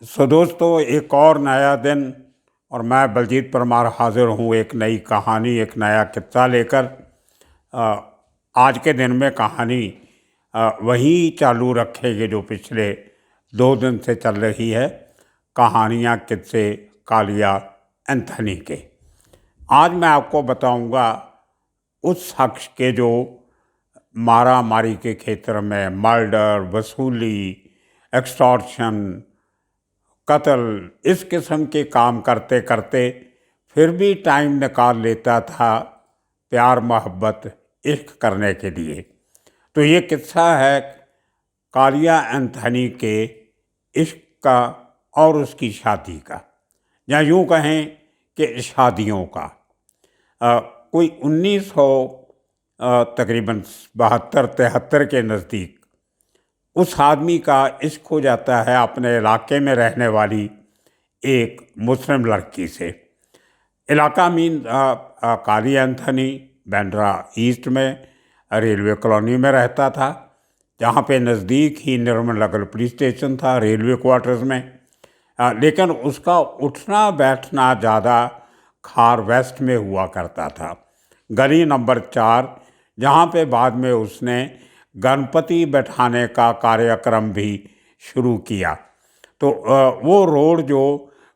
सो दोस्तों, एक और नया दिन और मैं बलजीत परमार हाजिर हूँ एक नई कहानी, एक नया किस्सा लेकर। अ, आज के दिन में कहानी वही चालू रखेगी जो पिछले 2 दिन से चल रही है। कहानियाँ किस्से कालिया एंथनी के। आज मैं आपको बताऊंगा उस शख्स के जो मारा मारी के क्षेत्र में मर्डर, वसूली, एक्सटॉर्शन, कत्ल, इस किस्म के काम करते करते फिर भी टाइम निकाल लेता था प्यार मोहब्बत इश्क करने के लिए। तो ये किस्सा है कालिया एंथनी के इश्क का और उसकी शादी का, या यूँ कहें कि शादियों का। कोई 1900 तकरीबन 72-73 के नज़दीक उस आदमी का इश्क हो जाता है अपने इलाके में रहने वाली एक मुस्लिम लड़की से। इलाका मीन काली एंथनी बांद्रा ईस्ट में रेलवे कॉलोनी में रहता था, जहाँ पे नज़दीक ही निर्मल नगर पुलिस स्टेशन था रेलवे क्वार्टर्स में। लेकिन उसका उठना बैठना ज़्यादा खार वेस्ट में हुआ करता था, गली नंबर 4, जहाँ पे बाद में उसने गणपति बैठाने का कार्यक्रम भी शुरू किया। तो वो रोड जो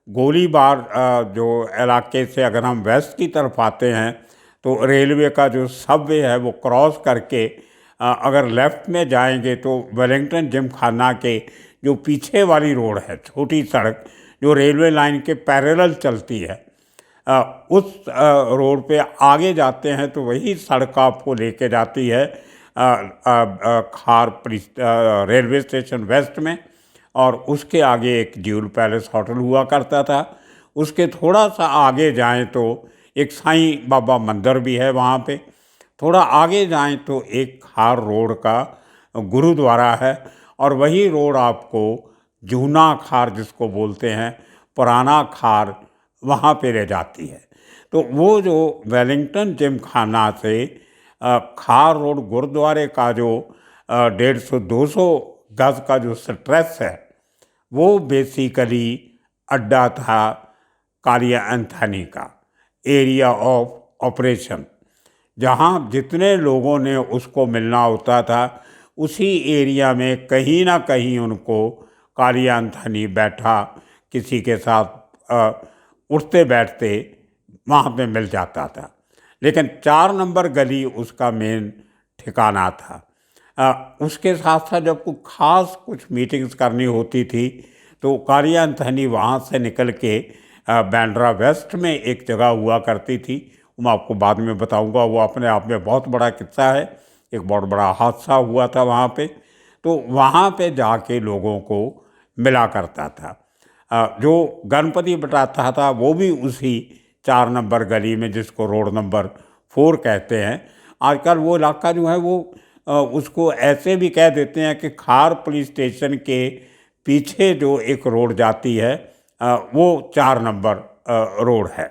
गोलीबार जो इलाके से अगर हम वेस्ट की तरफ आते हैं तो रेलवे का जो सबवे है वो क्रॉस करके अगर लेफ़्ट में जाएंगे तो वेलिंगटन जिम खाना के जो पीछे वाली रोड है, छोटी सड़क जो रेलवे लाइन के पैरेलल चलती है, उस रोड पे आगे जाते हैं तो वही सड़क आपको लेके जाती है खार पुलिस रेलवे स्टेशन वेस्ट में। और उसके आगे एक ड्यूल पैलेस होटल हुआ करता था। उसके थोड़ा सा आगे जाएं तो एक साईं बाबा मंदिर भी है वहाँ पे। थोड़ा आगे जाएं तो एक खार रोड का गुरुद्वारा है, और वही रोड आपको जूना खार जिसको बोलते हैं, पुराना खार, वहाँ पे ले जाती है। तो वो जो वेलिंगटन जिम खाना से खार रोड गुरुद्वारे का जो 150-200 गज का जो स्ट्रेच है, वो बेसिकली अड्डा था कालिया एंथनी का, एरिया ऑफ ऑपरेशन। जहाँ जितने लोगों ने उसको मिलना होता था उसी एरिया में कहीं ना कहीं उनको कालिया एंथनी बैठा किसी के साथ उठते बैठते वहाँ पे मिल जाता था। लेकिन 4 नंबर गली उसका मेन ठिकाना था। उसके साथ साथ जब कुछ मीटिंग्स करनी होती थी तो कालिया एंथनी वहाँ से निकल के बांद्रा वेस्ट में एक जगह हुआ करती थी, मैं आपको बाद में बताऊंगा। वो अपने आप में बहुत बड़ा किस्सा है, एक बहुत बड़ा हादसा हुआ था वहाँ पे। तो वहाँ पे जाके लोगों को मिला करता था। जो गणपति बैठाता था वो भी उसी 4 नंबर गली में, जिसको रोड नंबर 4 कहते हैं। आजकल वो इलाका जो है वो उसको ऐसे भी कह देते हैं कि खार पुलिस स्टेशन के पीछे जो एक रोड जाती है वो 4 नंबर रोड है।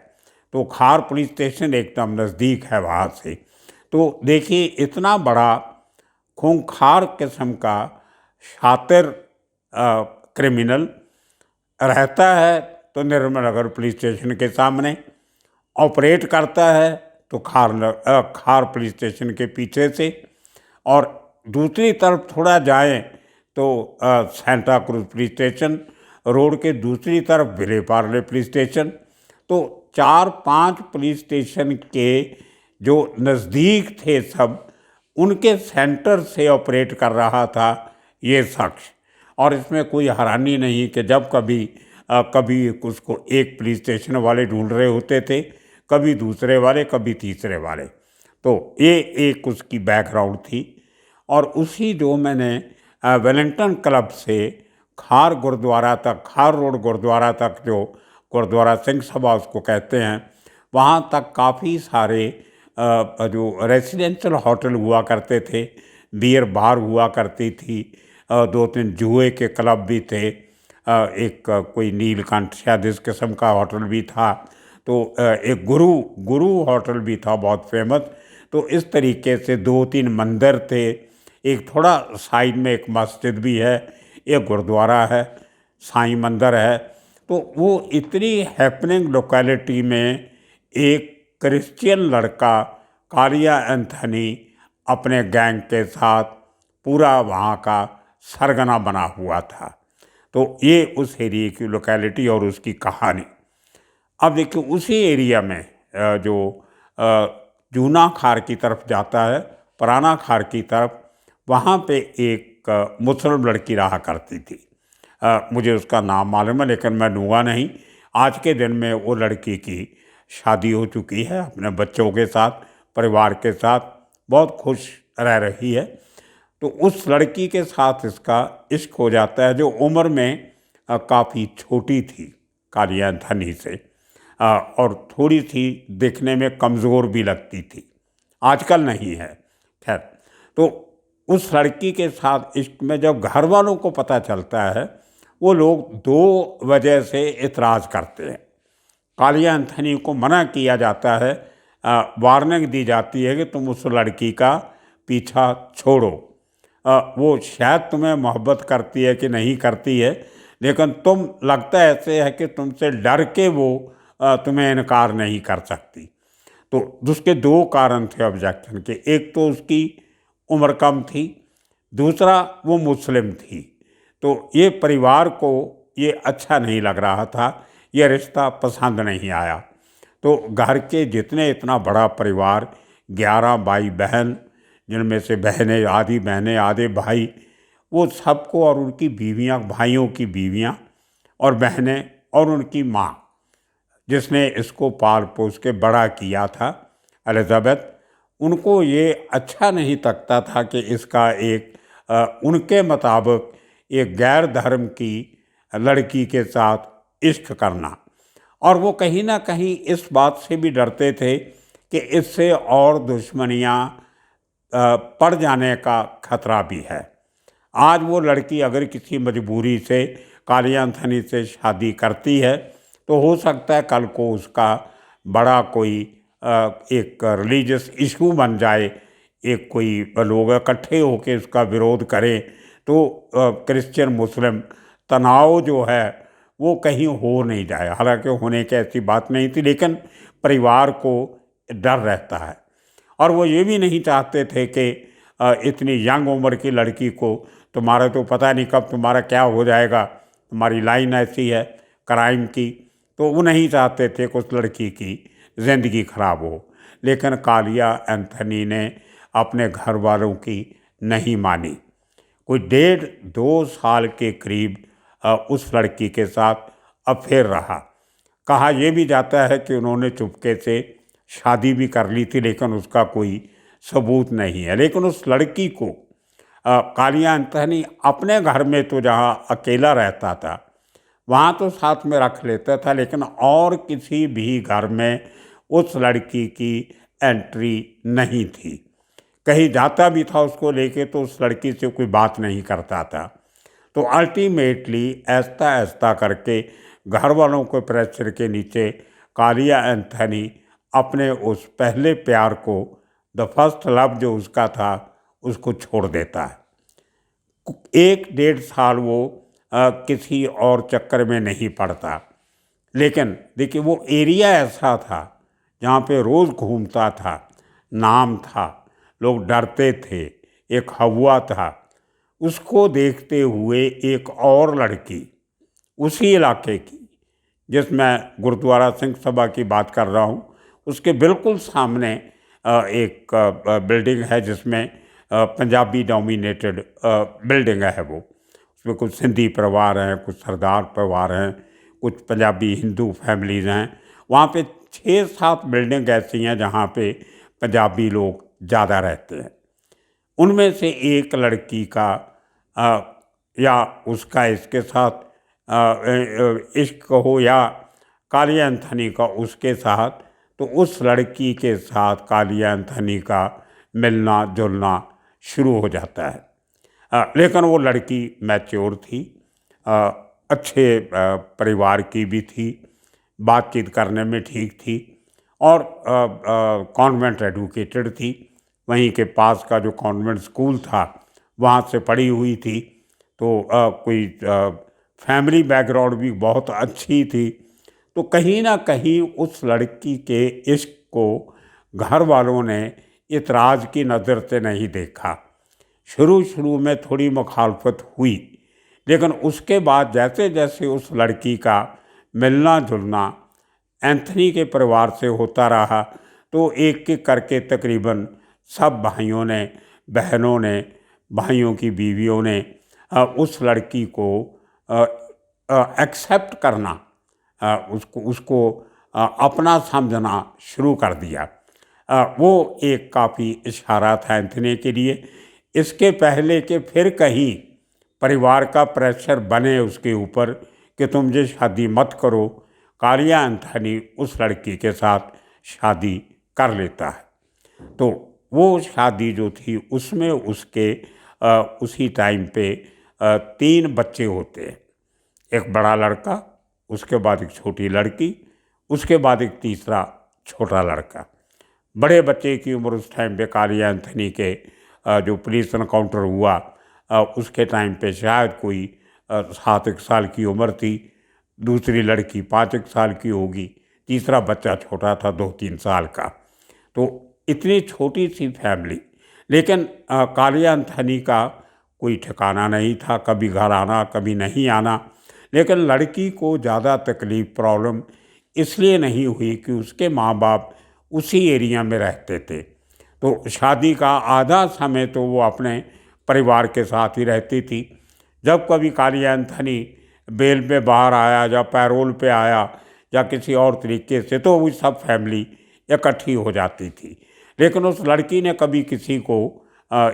तो खार पुलिस स्टेशन एकदम नज़दीक है वहाँ से। तो देखिए, इतना बड़ा खूंखार किस्म का शातिर क्रिमिनल रहता है तो निर्मल नगर पुलिस स्टेशन के सामने, ऑपरेट करता है तो खार पुलिस स्टेशन के पीछे से, और दूसरी तरफ थोड़ा जाएं तो Santa cruise police station, road के दूसरी तरफ विले पार्ले पुलिस स्टेशन। तो 4-5 पुलिस स्टेशन के जो नज़दीक थे सब, उनके सेंटर से ऑपरेट कर रहा था ये शख्स। और इसमें कोई हैरानी नहीं कि जब कभी उसको एक पुलिस स्टेशन वाले ढूंढ रहे होते थे, कभी दूसरे वाले, कभी तीसरे वाले। तो ये एक उसकी बैकग्राउंड थी। और उसी जो मैंने वेलिंगटन क्लब से खार गुरुद्वारा तक, खार रोड गुरुद्वारा तक, जो गुरुद्वारा सिंह सभा उसको कहते हैं, वहाँ तक काफ़ी सारे जो रेजिडेंशियल होटल हुआ करते थे, बियर बार हुआ करती थी, 2-3 जुए के क्लब भी थे, एक कोई नीलकंठ शायद इस किस्म का होटल भी था, तो एक गुरु होटल भी था बहुत फेमस। तो इस तरीके से 2-3 मंदिर थे, एक थोड़ा साइड में एक मस्जिद भी है, एक गुरुद्वारा है। साईं मंदिर है। तो वो इतनी हैपनिंग लोकेलिटी में एक क्रिश्चियन लड़का कालिया एंथनी अपने गैंग के साथ पूरा वहाँ का सरगना बना हुआ था। तो ये उस एरिया की लोकेलिटी और उसकी कहानी। अब देखिए उसी एरिया में जो जूना खार की तरफ जाता है, पुराना खार की तरफ, वहाँ पे एक मुस्लिम लड़की रहा करती थी। मुझे उसका नाम मालूम है लेकिन मैं लूँगा नहीं। आज के दिन में वो लड़की की शादी हो चुकी है, अपने बच्चों के साथ, परिवार के साथ बहुत खुश रह रही है। तो उस लड़की के साथ इसका इश्क हो जाता है जो उम्र में काफ़ी छोटी थी कालिया एंथनी से, और थोड़ी सी दिखने में कमज़ोर भी लगती थी, आजकल नहीं है। खैर, तो उस लड़की के साथ इश्क में जब घर वालों को पता चलता है, वो लोग दो वजह से इतराज़ करते हैं। कालिया एंथनी को मना किया जाता है, वार्निंग दी जाती है कि तुम उस लड़की का पीछा छोड़ो। वो शायद तुम्हें मोहब्बत करती है कि नहीं करती है, लेकिन तुम लगता ऐसे है कि तुमसे डर के वो तुम्हें इनकार नहीं कर सकती। तो उसके दो कारण थे ऑब्जेक्शन के। एक तो उसकी उम्र कम थी, दूसरा वो मुस्लिम थी। तो ये परिवार को ये अच्छा नहीं लग रहा था, ये रिश्ता पसंद नहीं आया। तो घर के जितने, इतना बड़ा परिवार, 11 भाई बहन, जिनमें से बहनें, आधी बहनें आधे भाई, वो सबको, और उनकी बीवियां, भाइयों की बीवियां और बहनें, और उनकी माँ जिसने इसको पाल पोस के बड़ा किया था, एलिज़ाबेथ, उनको ये अच्छा नहीं लगता था कि इसका एक उनके मुताबिक एक गैर धर्म की लड़की के साथ इश्क करना। और वो कहीं ना कहीं इस बात से भी डरते थे कि इससे और दुश्मनियाँ पड़ जाने का खतरा भी है। आज वो लड़की अगर किसी मजबूरी से कालिया एंथनी से शादी करती है तो हो सकता है कल को उसका बड़ा कोई एक रिलीजियस इशू बन जाए, एक कोई लोग इकट्ठे होकर उसका विरोध करें, तो क्रिश्चियन मुस्लिम तनाव जो है वो कहीं हो नहीं जाए। हालांकि होने की ऐसी बात नहीं थी, लेकिन परिवार को डर रहता है। और वो ये भी नहीं चाहते थे कि इतनी यंग उम्र की लड़की को, तुम्हारा तो पता नहीं कब तुम्हारा क्या हो जाएगा, तुम्हारी लाइन ऐसी है क्राइम की, तो वो नहीं चाहते थे कि उस लड़की की ज़िंदगी खराब हो। लेकिन कालिया एंथनी ने अपने घर वालों की नहीं मानी। कोई 1.5-2 साल के करीब उस लड़की के साथ अफेयर रहा। कहा यह भी जाता है कि उन्होंने चुपके से शादी भी कर ली थी, लेकिन उसका कोई सबूत नहीं है। लेकिन उस लड़की को कालिया एंथनी अपने घर में तो जहाँ अकेला रहता था वहाँ तो साथ में रख लेता था, लेकिन और किसी भी घर में उस लड़की की एंट्री नहीं थी। कहीं जाता भी था उसको लेके तो उस लड़की से कोई बात नहीं करता था। तो अल्टीमेटली ऐसा ऐसा करके घर वालों के प्रेशर के नीचे कालिया एंथनी अपने उस पहले प्यार को, द फर्स्ट लव जो उसका था, उसको छोड़ देता है। 1-1.5 साल वो किसी और चक्कर में नहीं पड़ता। लेकिन देखिए वो एरिया ऐसा था जहाँ पे रोज़ घूमता था, नाम था, लोग डरते थे, एक हवा था। उसको देखते हुए एक और लड़की उसी इलाके की, जिसमें गुरुद्वारा सिंह सभा की बात कर रहा हूँ, उसके बिल्कुल सामने एक बिल्डिंग है जिसमें पंजाबी डोमिनेटेड बिल्डिंग है। वो उसमें कुछ सिंधी परिवार हैं, कुछ सरदार परिवार हैं, कुछ पंजाबी हिंदू फैमिलीज़ हैं। वहाँ पे 6-7 बिल्डिंग ऐसी हैं जहाँ पे पंजाबी लोग ज़्यादा रहते हैं। उनमें से एक लड़की का या उसका इसके साथ इश्क हो, या कालिया एंथनी का उसके साथ, तो उस लड़की के साथ कालिया एंथनी का मिलना जुलना शुरू हो जाता है। लेकिन वो लड़की मैच्योर थी, अच्छे परिवार की भी थी, बातचीत करने में ठीक थी, और कॉन्वेंट एडुकेटेड थी। वहीं के पास का जो कॉन्वेंट स्कूल था वहाँ से पढ़ी हुई थी। तो कोई फैमिली बैकग्राउंड भी बहुत अच्छी थी। तो कहीं ना कहीं उस लड़की के इश्क को घर वालों ने इतराज़ की नज़र से नहीं देखा। शुरू शुरू में थोड़ी मुखालफत हुई, लेकिन उसके बाद जैसे जैसे उस लड़की का मिलना जुलना एंथनी के परिवार से होता रहा, तो एक एक करके तकरीबन सब भाइयों ने, बहनों ने, भाइयों की बीवियों ने उस लड़की को एक्सेप्ट करना, उसको उसको अपना समझना शुरू कर दिया। वो एक काफ़ी इशारा था एंथनी के लिए। इसके पहले कि फिर कहीं परिवार का प्रेशर बने उसके ऊपर कि तुम ये शादी मत करो, कालिया एंथनी उस लड़की के साथ शादी कर लेता है। तो वो शादी जो थी उसमें उसके उसी टाइम पे 3 बच्चे होते हैं। एक बड़ा लड़का, उसके बाद एक छोटी लड़की, उसके बाद एक तीसरा छोटा लड़का। बड़े बच्चे की उम्र उस टाइम पे कालिया एंथनी के जो पुलिस एनकाउंटर हुआ उसके टाइम पे शायद कोई 7 साल की उम्र थी। दूसरी लड़की 5 साल की होगी, तीसरा बच्चा छोटा था 2-3 साल का। तो इतनी छोटी सी फैमिली, लेकिन कालिया एंथनी का कोई ठिकाना नहीं था, कभी घर आना कभी नहीं आना। लेकिन लड़की को ज़्यादा तकलीफ़ प्रॉब्लम इसलिए नहीं हुई कि उसके माँ बाप उसी एरिया में रहते थे। तो शादी का आधा समय तो वो अपने परिवार के साथ ही रहती थी। जब कभी कालिया एंथनी बेल पे बाहर आया या पैरोल पे आया या किसी और तरीके से, तो वो सब फैमिली इकट्ठी हो जाती थी। लेकिन उस लड़की ने कभी किसी को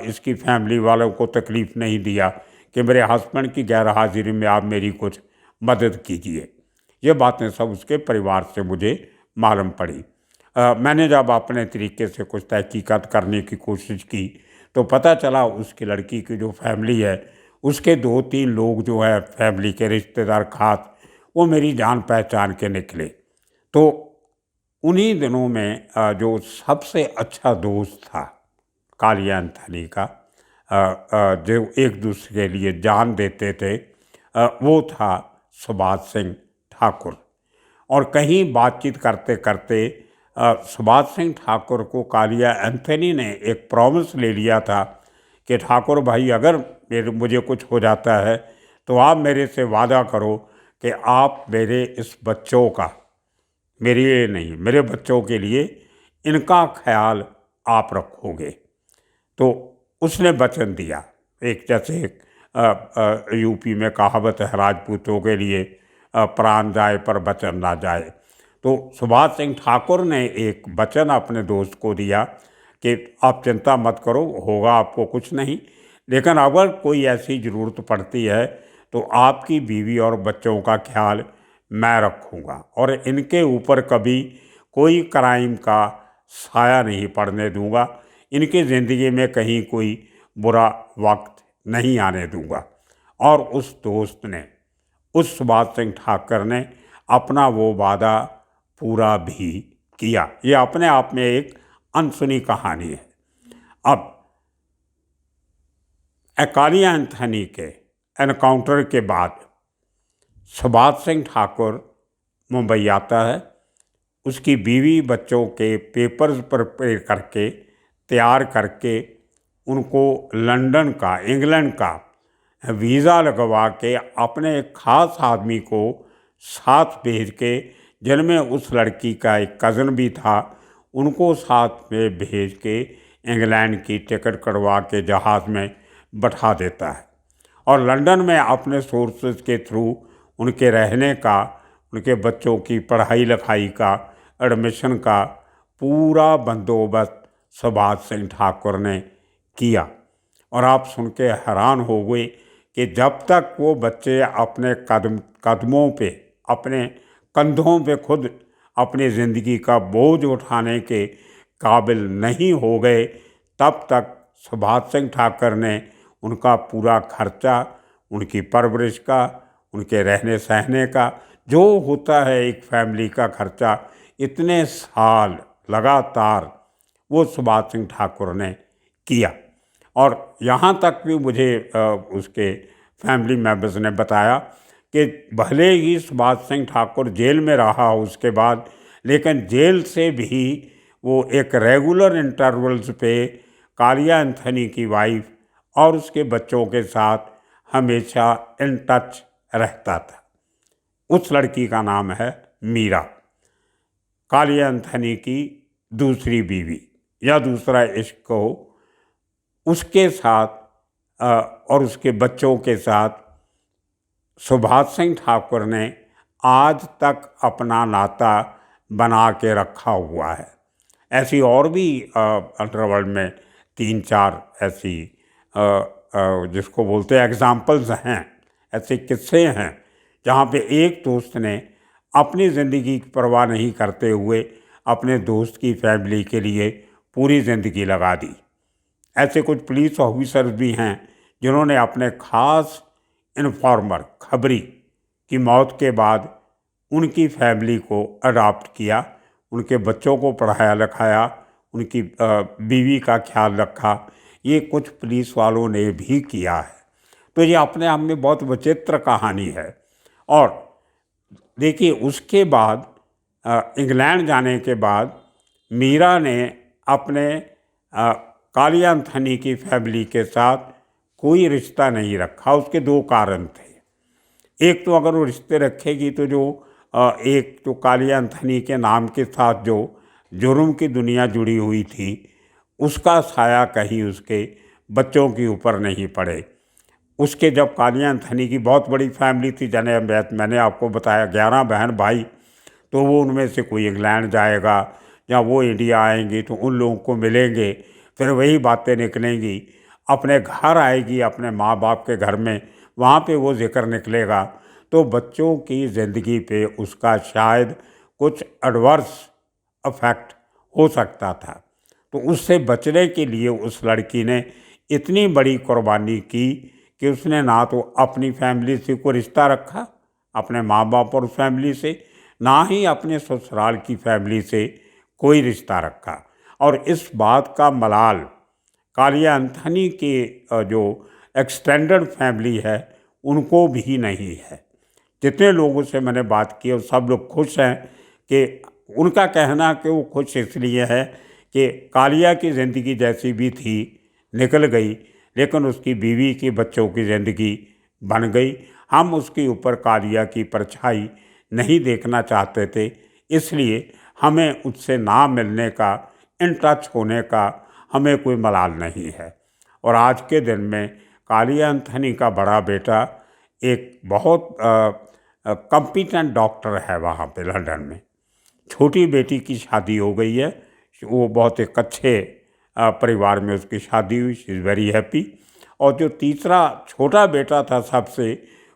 इसकी फैमिली वालों को तकलीफ़ नहीं दिया कि मेरे हस्बैंड की गैर हाजिरी में आप मेरी कुछ मदद कीजिए। ये बातें सब उसके परिवार से मुझे मालूम पड़ी। मैंने जब अपने तरीके से कुछ तहकीकात करने की कोशिश की तो पता चला उसकी लड़की की जो फैमिली है उसके 2-3 लोग जो है फैमिली के रिश्तेदार खास, वो मेरी जान पहचान के निकले। तो उन्हीं दिनों में जो सबसे अच्छा दोस्त था कालिया एंथनी का, जो एक दूसरे के लिए जान देते थे, वो था सुभाष सिंह ठाकुर। और कहीं बातचीत करते करते सुभाष सिंह ठाकुर को कालिया एंथनी ने एक प्रॉमिस ले लिया था कि ठाकुर भाई, अगर मुझे कुछ हो जाता है तो आप मेरे से वादा करो कि आप मेरे इस बच्चों का, मेरे लिए नहीं, मेरे बच्चों के लिए इनका ख्याल आप रखोगे। तो उसने वचन दिया। एक जैसे यूपी में कहावत है, राजपूतों के लिए प्राण जाए पर वचन ना जाए। तो सुभाष सिंह ठाकुर ने एक वचन अपने दोस्त को दिया कि आप चिंता मत करो, होगा आपको कुछ नहीं, लेकिन अगर कोई ऐसी ज़रूरत पड़ती है तो आपकी बीवी और बच्चों का ख्याल मैं रखूँगा और इनके ऊपर कभी कोई क्राइम का साया नहीं पड़ने दूँगा, इनकी ज़िंदगी में कहीं कोई बुरा वक्त नहीं आने दूँगा। और उस दोस्त ने, उस सुभाष सिंह ठाकुर ने अपना वो वादा पूरा भी किया। ये अपने आप में एक अनसुनी कहानी है। अब कालिया एंथनी के एनकाउंटर के बाद सुभाष सिंह ठाकुर मुंबई आता है। उसकी बीवी बच्चों के पेपर्स प्रिपेयर करके, तैयार करके, उनको लंदन का, इंग्लैंड का वीज़ा लगवा के अपने एक ख़ास आदमी को साथ भेज के, जिनमें उस लड़की का एक कज़न भी था, उनको साथ में भेज के इंग्लैंड की टिकट कटवा के जहाज़ में बैठा देता है और लंदन में अपने सोर्सेज के थ्रू उनके रहने का, उनके बच्चों की पढ़ाई लिखाई का, एडमिशन का पूरा बंदोबस्त सुभाष सिंह ठाकुर ने किया। और आप सुन के हैरान हो गए कि जब तक वो बच्चे अपने कदमों पे, अपने कंधों पे खुद अपनी ज़िंदगी का बोझ उठाने के काबिल नहीं हो गए, तब तक सुभाष सिंह ठाकुर ने उनका पूरा खर्चा, उनकी परवरिश का, उनके रहने सहने का, जो होता है एक फैमिली का खर्चा, इतने साल लगातार वो सुभाष सिंह ठाकुर ने किया। और यहाँ तक भी मुझे उसके फैमिली मेम्बर्स ने बताया कि भले ही सुभाष सिंह ठाकुर जेल में रहा उसके बाद, लेकिन जेल से भी वो एक रेगुलर इंटरवल्स पे कालिया एंथनी की वाइफ और उसके बच्चों के साथ हमेशा इन टच रहता था। उस लड़की का नाम है मीरा, कालिया एंथनी की दूसरी बीवी या दूसरा इश्क को। उसके साथ और उसके बच्चों के साथ सुभाष सिंह ठाकुर ने आज तक अपना नाता बना के रखा हुआ है। ऐसी और भी अंडरवर्ल्ड में 3-4 ऐसी जिसको बोलते हैं एग्जाम्पल्स हैं, ऐसे किस्से हैं जहाँ पे एक दोस्त ने अपनी ज़िंदगी की परवाह नहीं करते हुए अपने दोस्त की फैमिली के लिए पूरी ज़िंदगी लगा दी। ऐसे कुछ पुलिस ऑफिसर्स भी हैं जिन्होंने अपने ख़ास इन्फॉर्मर खबरी की मौत के बाद उनकी फैमिली को अडॉप्ट किया, उनके बच्चों को पढ़ाया लिखाया, उनकी बीवी का ख्याल रखा। ये कुछ पुलिस वालों ने भी किया है। तो ये अपने आप में बहुत विचित्र कहानी है। और देखिए, उसके बाद इंग्लैंड जाने के बाद मीरा ने अपने कालिया एंथनी की फैमिली के साथ कोई रिश्ता नहीं रखा। उसके 2 कारण थे। एक तो अगर वो रिश्ते रखेगी तो जो एक तो कालिया एंथनी के नाम के साथ जो जुर्म की दुनिया जुड़ी हुई थी, उसका साया कहीं उसके बच्चों के ऊपर नहीं पड़े। उसके जब कालिया एंथनी की बहुत बड़ी फैमिली थी, जने मैंने आपको बताया 11 बहन भाई, तो वो उनमें से कोई इंग्लैंड जाएगा या वो इंडिया आएंगी तो उन लोगों को मिलेंगे, फिर वही बातें निकलेंगी, अपने घर आएगी, अपने माँ बाप के घर में, वहाँ पे वो जिक्र निकलेगा, तो बच्चों की ज़िंदगी पे उसका शायद कुछ एडवर्स अफेक्ट हो सकता था। तो उससे बचने के लिए उस लड़की ने इतनी बड़ी कुर्बानी की कि उसने ना तो अपनी फैमिली से कोई रिश्ता रखा, अपने माँ बाप और फैमिली से, ना ही अपने ससुराल की फैमिली से कोई रिश्ता रखा। और इस बात का मलाल कालिया एंथनी के जो एक्सटेंडेड फैमिली है उनको भी नहीं है। जितने लोगों से मैंने बात की और सब लोग खुश हैं कि उनका कहना कि वो खुश इसलिए है कि कालिया की ज़िंदगी जैसी भी थी निकल गई, लेकिन उसकी बीवी की बच्चों की ज़िंदगी बन गई। हम उसके ऊपर कालिया की परछाई नहीं देखना चाहते थे, इसलिए हमें उससे ना मिलने का, इन टच होने का हमें कोई मलाल नहीं है। और आज के दिन में कालिया एंथनी का बड़ा बेटा एक बहुत कॉम्पिटेंट डॉक्टर है वहाँ पे लंदन में। छोटी बेटी की शादी हो गई है, वो बहुत एक अच्छे परिवार में उसकी शादी हुई, शी इज़ वेरी हैप्पी। और जो तीसरा छोटा बेटा था सबसे,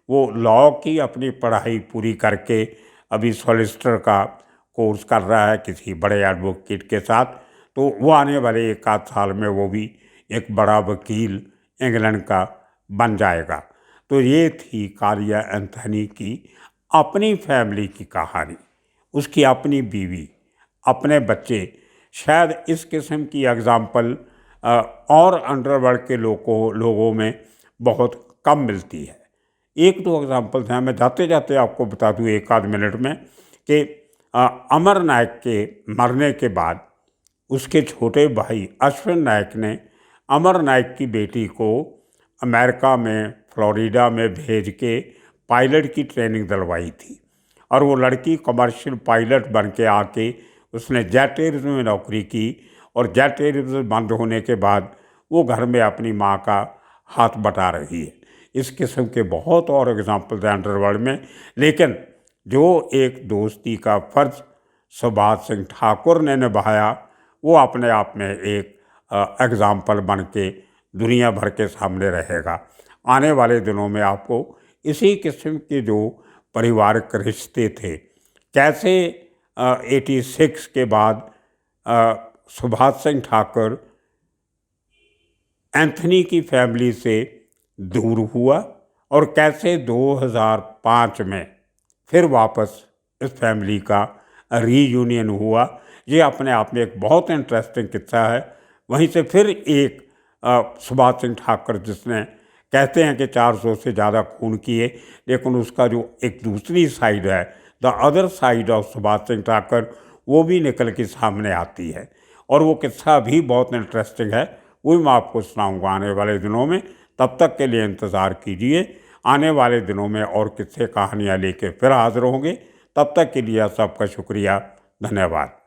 वो लॉ की अपनी पढ़ाई पूरी करके अभी सॉलिसिटर का कोर्स कर रहा है किसी बड़े एडवोकेट के साथ। तो वो आने वाले 1 आध साल में वो भी एक बड़ा वकील इंग्लैंड का बन जाएगा। तो ये थी कालिया एंथनी की अपनी फैमिली की कहानी, उसकी अपनी बीवी, अपने बच्चे। शायद इस किस्म की एग्ज़ाम्पल और अंडरवर्ल्ड के लोगों में बहुत कम मिलती है। 1-2 एग्ज़ाम्पल्स हैं, मैं जाते जाते आपको बता दूँ 1 आध मिनट में कि अमर नायक के मरने के बाद उसके छोटे भाई अश्विन नायक ने अमर नायक की बेटी को अमेरिका में फ्लोरिडा में भेज के पायलट की ट्रेनिंग दिलवाई थी। और वो लड़की कमर्शियल पायलट बन के आके उसने जेट एयरवेज में नौकरी की, और जेट एयरवेज बंद होने के बाद वो घर में अपनी माँ का हाथ बटा रही है। इस किस्म के बहुत और एग्जाम्पल्स हैं अंडरवर्ल्ड में, लेकिन जो एक दोस्ती का फ़र्ज सुभाष सिंह ठाकुर ने निभाया, वो अपने आप में एक एग्ज़ाम्पल बन के दुनिया भर के सामने रहेगा। आने वाले दिनों में आपको इसी किस्म के जो पारिवारिक रिश्ते थे, कैसे 86 के बाद सुभाष सिंह ठाकुर एंथनी की फैमिली से दूर हुआ और कैसे 2005 में फिर वापस इस फैमिली का रीयूनियन हुआ। ये अपने आप में एक बहुत इंटरेस्टिंग किस्सा है। वहीं से फिर एक सुभाष सिंह ठाकुर जिसने कहते हैं कि 400 से ज़्यादा खून किए, लेकिन उसका जो एक दूसरी साइड है, the other side of Subhash Singh Thakur, वो भी निकल के सामने आती है। और वो किस्सा भी बहुत इंटरेस्टिंग है, वो भी मैं आपको सुनाऊंगा आने वाले दिनों में। तब तक के लिए इंतज़ार कीजिए, आने वाले दिनों में और किस्से कहानियाँ लेके फिर हाजिर होंगे। तब तक के लिए सबका शुक्रिया, धन्यवाद।